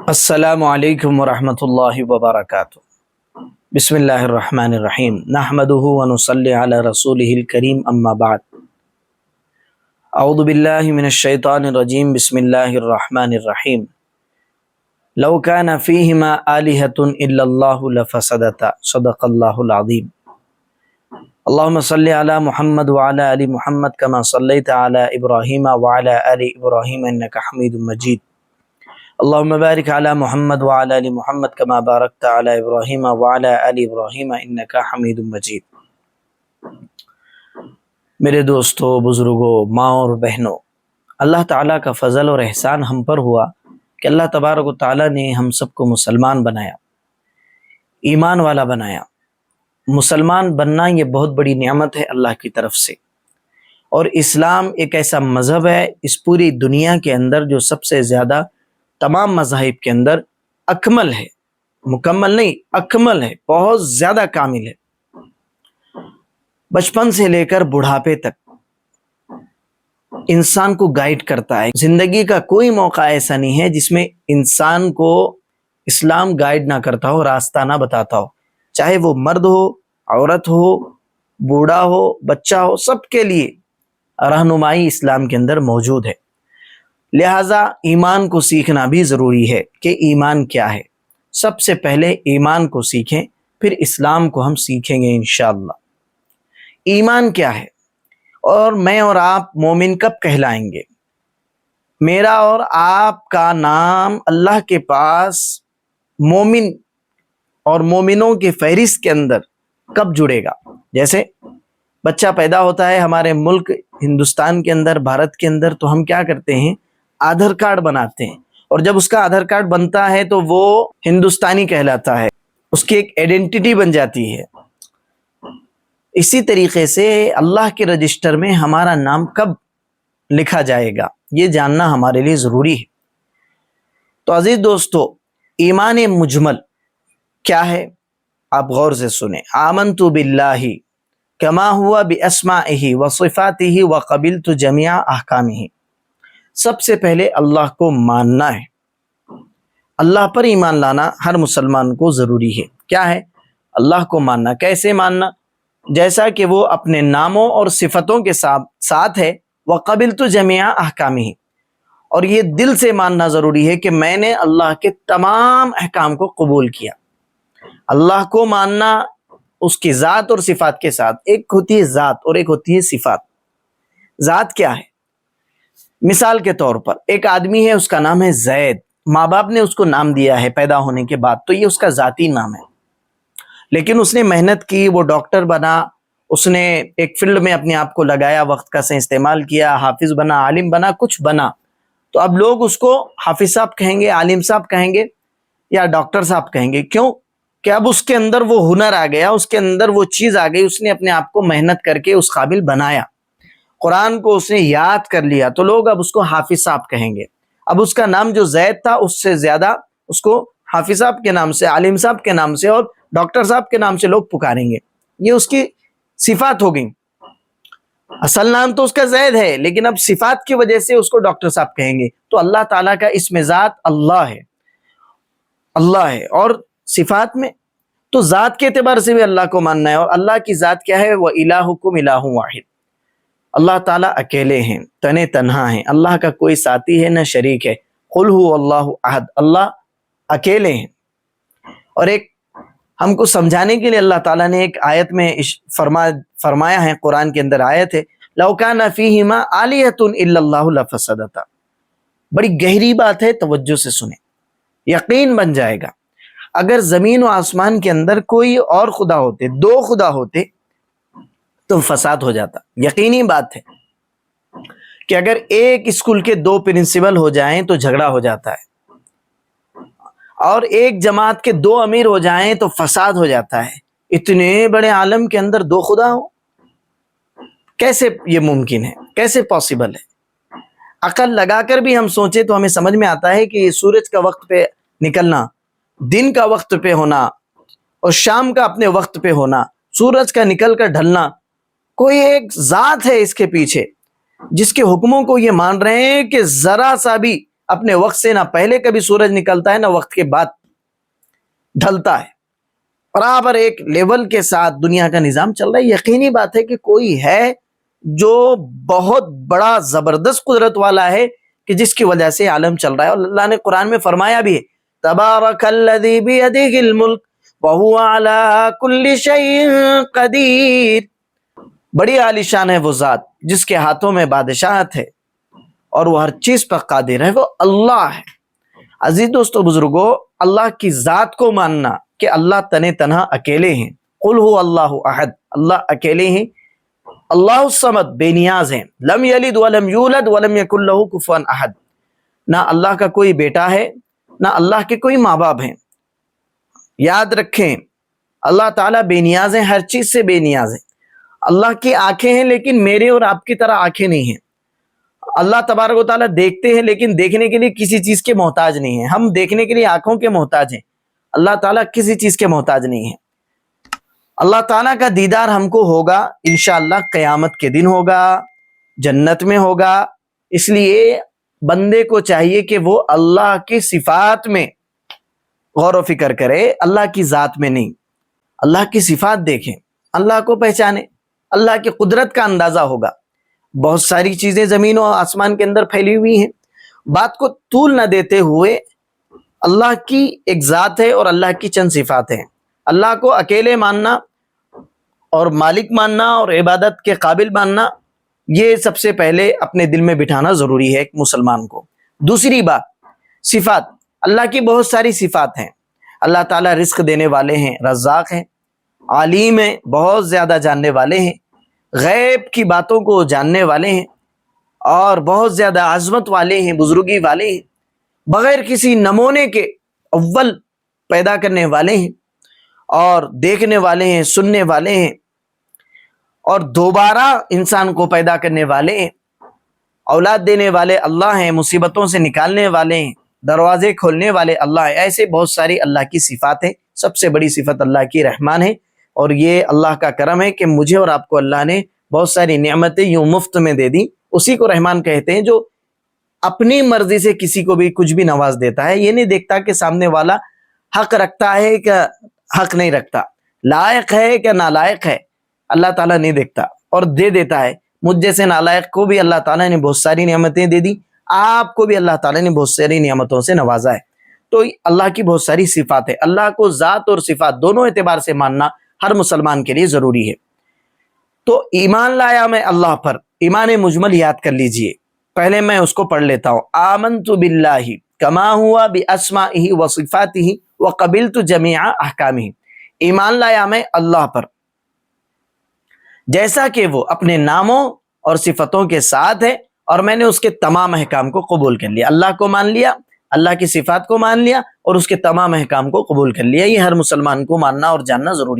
السلام علیکم ورحمۃ اللہ وبرکاتہ۔ بسم اللہ الرحمن الرحیم، نحمده ونصلی علی رسولہ الکریم، اما بعد۔ اعوذ باللہ من الشیطان الرجیم، بسم اللہ الرحمن الرحیم۔ لو کان فیہما آلہۃ الا اللہ لفسدتا، صدق اللہ العظیم۔ اللہم صلی علی محمد وعلی آل محمد کما صلیت علی ابراہیم وعلی آل ابراہیم انک حمید مجید۔ اللہم بارک علی محمد وعلی آل محمد کما بارکت علی ابراہیم وعلی آل ابراہیم انک حمید مجید۔ میرے دوستو، بزرگوں، ماں اور بہنوں، اللہ تعالیٰ کا فضل اور احسان ہم پر ہوا کہ اللہ تبارک و تعالیٰ نے ہم سب کو مسلمان بنایا، ایمان والا بنایا۔ مسلمان بننا یہ بہت بڑی نعمت ہے اللہ کی طرف سے، اور اسلام ایک ایسا مذہب ہے اس پوری دنیا کے اندر جو سب سے زیادہ تمام مذاہب کے اندر اکمل ہے، مکمل نہیں، اکمل ہے، بہت زیادہ کامل ہے۔ بچپن سے لے کر بڑھاپے تک انسان کو گائیڈ کرتا ہے۔ زندگی کا کوئی موقع ایسا نہیں ہے جس میں انسان کو اسلام گائیڈ نہ کرتا ہو، راستہ نہ بتاتا ہو، چاہے وہ مرد ہو، عورت ہو، بوڑھا ہو، بچہ ہو، سب کے لیے رہنمائی اسلام کے اندر موجود ہے۔ لہٰذا ایمان کو سیکھنا بھی ضروری ہے کہ ایمان کیا ہے۔ سب سے پہلے ایمان کو سیکھیں، پھر اسلام کو ہم سیکھیں گے انشاءاللہ۔ ایمان کیا ہے، اور میں اور آپ مومن کب کہلائیں گے؟ میرا اور آپ کا نام اللہ کے پاس مومن اور مومنوں کے فہرست کے اندر کب جڑے گا؟ جیسے بچہ پیدا ہوتا ہے ہمارے ملک ہندوستان کے اندر، بھارت کے اندر، تو ہم کیا کرتے ہیں؟ آدھار کارڈ بناتے ہیں، اور جب اس کا آدھار کارڈ بنتا ہے تو وہ ہندوستانی کہلاتا ہے، اس کی ایک آئیڈینٹی بن جاتی ہے۔ اسی طریقے سے اللہ کے رجسٹر میں ہمارا نام کب لکھا جائے گا، یہ جاننا ہمارے لیے ضروری ہے۔ تو عزیز دوستو، ایمان مجمل کیا ہے؟ آپ غور سے سنیں۔ آمنت باللہ کما ہوا باسمائہ وصفاتہ وقبلت جمیع احکامہ۔ سب سے پہلے اللہ کو ماننا ہے، اللہ پر ایمان لانا ہر مسلمان کو ضروری ہے۔ کیا ہے؟ اللہ کو ماننا۔ کیسے ماننا؟ جیسا کہ وہ اپنے ناموں اور صفتوں کے ساتھ ہے، وقبلت جمیع احکامہ، اور یہ دل سے ماننا ضروری ہے کہ میں نے اللہ کے تمام احکام کو قبول کیا۔ اللہ کو ماننا اس کی ذات اور صفات کے ساتھ۔ ایک ہوتی ہے ذات اور ایک ہوتی ہے صفات۔ ذات کیا ہے؟ مثال کے طور پر ایک آدمی ہے، اس کا نام ہے زید، ماں باپ نے اس کو نام دیا ہے پیدا ہونے کے بعد، تو یہ اس کا ذاتی نام ہے۔ لیکن اس نے محنت کی، وہ ڈاکٹر بنا، اس نے ایک فیلڈ میں اپنے آپ کو لگایا، وقت کا صحیح استعمال کیا، حافظ بنا، عالم بنا، کچھ بنا، تو اب لوگ اس کو حافظ صاحب کہیں گے، عالم صاحب کہیں گے، یا ڈاکٹر صاحب کہیں گے۔ کیوں؟ کہ اب اس کے اندر وہ ہنر آ گیا، اس کے اندر وہ چیز آ گئی، اس نے اپنے آپ کو محنت کر کے اس قابل بنایا، قرآن کو اس نے یاد کر لیا، تو لوگ اب اس کو حافظ صاحب کہیں گے۔ اب اس کا نام جو زید تھا، اس سے زیادہ اس کو حافظ صاحب کے نام سے، عالم صاحب کے نام سے اور ڈاکٹر صاحب کے نام سے لوگ پکاریں گے۔ یہ اس کی صفات ہو گئیں۔ اصل نام تو اس کا زید ہے، لیکن اب صفات کی وجہ سے اس کو ڈاکٹر صاحب کہیں گے۔ تو اللہ تعالیٰ کا اسم ذات اللہ ہے، اللہ ہے، اور صفات میں تو ذات کے اعتبار سے بھی اللہ کو ماننا ہے۔ اور اللہ کی ذات کیا ہے؟ وَإِلَٰهُكُمْ إِلَٰهٌ وَاحِدٌ۔ اللہ تعالیٰ اکیلے ہیں، تنہا ہیں، اللہ کا کوئی ساتھی ہے نہ شریک ہے۔ قُلْ هُوَ اللَّهُ أَحَدٌ، اللہ اکیلے ہیں۔ اور ایک ہم کو سمجھانے کے لیے اللہ تعالیٰ نے ایک آیت میں فرمایا ہے، قرآن کے اندر آیت ہے، لَوْ كَانَ فِيهِمَا آلِهَةٌ إِلَّا اللَّهُ لَفَسَدَتَا۔ بڑی گہری بات ہے، توجہ سے سنیں، یقین بن جائے گا۔ اگر زمین و آسمان کے اندر کوئی اور خدا ہوتے، دو خدا ہوتے، تو فساد ہو جاتا۔ یقینی بات ہے کہ اگر ایک اسکول کے دو پرنسپل ہو جائیں تو جھگڑا ہو جاتا ہے، اور ایک جماعت کے دو امیر ہو جائیں تو فساد ہو جاتا ہے۔ اتنے بڑے عالم کے اندر دو خدا ہو، کیسے یہ ممکن ہے؟ کیسے پاسبل ہے؟ عقل لگا کر بھی ہم سوچیں تو ہمیں سمجھ میں آتا ہے کہ یہ سورج کا وقت پہ نکلنا، دن کا وقت پہ ہونا، اور شام کا اپنے وقت پہ ہونا، سورج کا نکل کر ڈھلنا، کوئی ایک ذات ہے اس کے پیچھے جس کے حکموں کو یہ مان رہے ہیں کہ ذرا سا بھی اپنے وقت سے نہ پہلے کبھی سورج نکلتا ہے نہ وقت کے بعد ڈھلتا ہے، برابر ایک لیول کے ساتھ دنیا کا نظام چل رہا ہے۔ یقینی بات ہے کہ کوئی ہے جو بہت بڑا زبردست قدرت والا ہے کہ جس کی وجہ سے عالم چل رہا ہے، اور اللہ نے قرآن میں فرمایا بھی ہے تبارک الذی بیدہ الملک وہو علی کل شیء قدیر، بڑی عالیشان ہے وہ ذات جس کے ہاتھوں میں بادشاہت ہے اور وہ ہر چیز پر قادر ہے، وہ اللہ ہے۔ عزیز دوستو بزرگو، اللہ کی ذات کو ماننا کہ اللہ تن تنہا اکیلے ہیں، قل هو اللہ احد، اللہ اکیلے ہیں، اللہ الصمد بے نیاز ہیں، لم یلد ولم یولد ولم یکن لہ کفوا احد، نہ اللہ کا کوئی بیٹا ہے نہ اللہ کے کوئی ماں باپ ہیں۔ یاد رکھیں اللہ تعالیٰ بے نیاز ہیں، ہر چیز سے بے نیاز ہیں۔ اللہ کی آنکھیں ہیں لیکن میرے اور آپ کی طرح آنکھیں نہیں ہیں۔ اللہ تبارک و تعالیٰ دیکھتے ہیں لیکن دیکھنے کے لیے کسی چیز کے محتاج نہیں ہیں، ہم دیکھنے کے لیے آنکھوں کے محتاج ہیں، اللہ تعالیٰ کسی چیز کے محتاج نہیں ہیں۔ اللہ تعالیٰ کا دیدار ہم کو ہوگا انشاءاللہ قیامت کے دن ہوگا، جنت میں ہوگا۔ اس لیے بندے کو چاہیے کہ وہ اللہ کی صفات میں غور و فکر کرے، اللہ کی ذات میں نہیں، اللہ کی صفات دیکھیں، اللہ کو پہچانے، اللہ کی قدرت کا اندازہ ہوگا۔ بہت ساری چیزیں زمین و آسمان کے اندر پھیلی ہوئی ہیں، بات کو طول نہ دیتے ہوئے اللہ کی ایک ذات ہے اور اللہ کی چند صفات ہیں۔ اللہ کو اکیلے ماننا اور مالک ماننا اور عبادت کے قابل ماننا، یہ سب سے پہلے اپنے دل میں بٹھانا ضروری ہے ایک مسلمان کو۔ دوسری بات، صفات، اللہ کی بہت ساری صفات ہیں۔ اللہ تعالیٰ رزق دینے والے ہیں، رزاق ہیں، عالم ہیں، بہت زیادہ جاننے والے ہیں، غیب کی باتوں کو جاننے والے ہیں، اور بہت زیادہ عظمت والے ہیں، بزرگی والے ہیں، بغیر کسی نمونے کے اول پیدا کرنے والے ہیں، اور دیکھنے والے ہیں، سننے والے ہیں، اور دوبارہ انسان کو پیدا کرنے والے ہیں، اولاد دینے والے اللہ ہیں، مصیبتوں سے نکالنے والے ہیں، دروازے کھولنے والے اللہ ہیں۔ ایسے بہت ساری اللہ کی صفات ہیں۔ سب سے بڑی صفت اللہ کی رحمان ہے، اور یہ اللہ کا کرم ہے کہ مجھے اور آپ کو اللہ نے بہت ساری نعمتیں یوں مفت میں دے دی۔ اسی کو رحمان کہتے ہیں جو اپنی مرضی سے کسی کو بھی کچھ بھی نواز دیتا ہے، یہ نہیں دیکھتا کہ سامنے والا حق رکھتا ہے کہ حق نہیں رکھتا، لائق ہے کہ نالائق ہے، اللہ تعالیٰ نہیں دیکھتا اور دے دیتا ہے۔ مجھ جیسے نالائق کو بھی اللہ تعالیٰ نے بہت ساری نعمتیں دے دی، آپ کو بھی اللہ تعالیٰ نے بہت ساری نعمتوں سے نوازا ہے۔ تو اللہ کی بہت ساری صفات ہے، اللہ کو ذات اور صفات دونوں اعتبار سے ماننا ہر مسلمان کے لیے ضروری ہے۔ تو ایمان لایا میں اللہ پر، ایمان مجمل یاد کر لیجئے، پہلے میں اس کو پڑھ لیتا ہوں۔ آمنت باللہ کما ہوا باسمائہ وصفاتہ وقبلت جمیع احکامہ، ایمان لایا میں اللہ پر جیسا کہ وہ اپنے ناموں اور صفتوں کے ساتھ ہے، اور میں نے اس کے تمام احکام کو قبول کر لیا۔ اللہ کو مان لیا، اللہ کی صفات کو مان لیا، اور اس کے تمام احکام کو قبول کر لیا۔ یہ ہر مسلمان کو ماننا اور جاننا ضروری ہے۔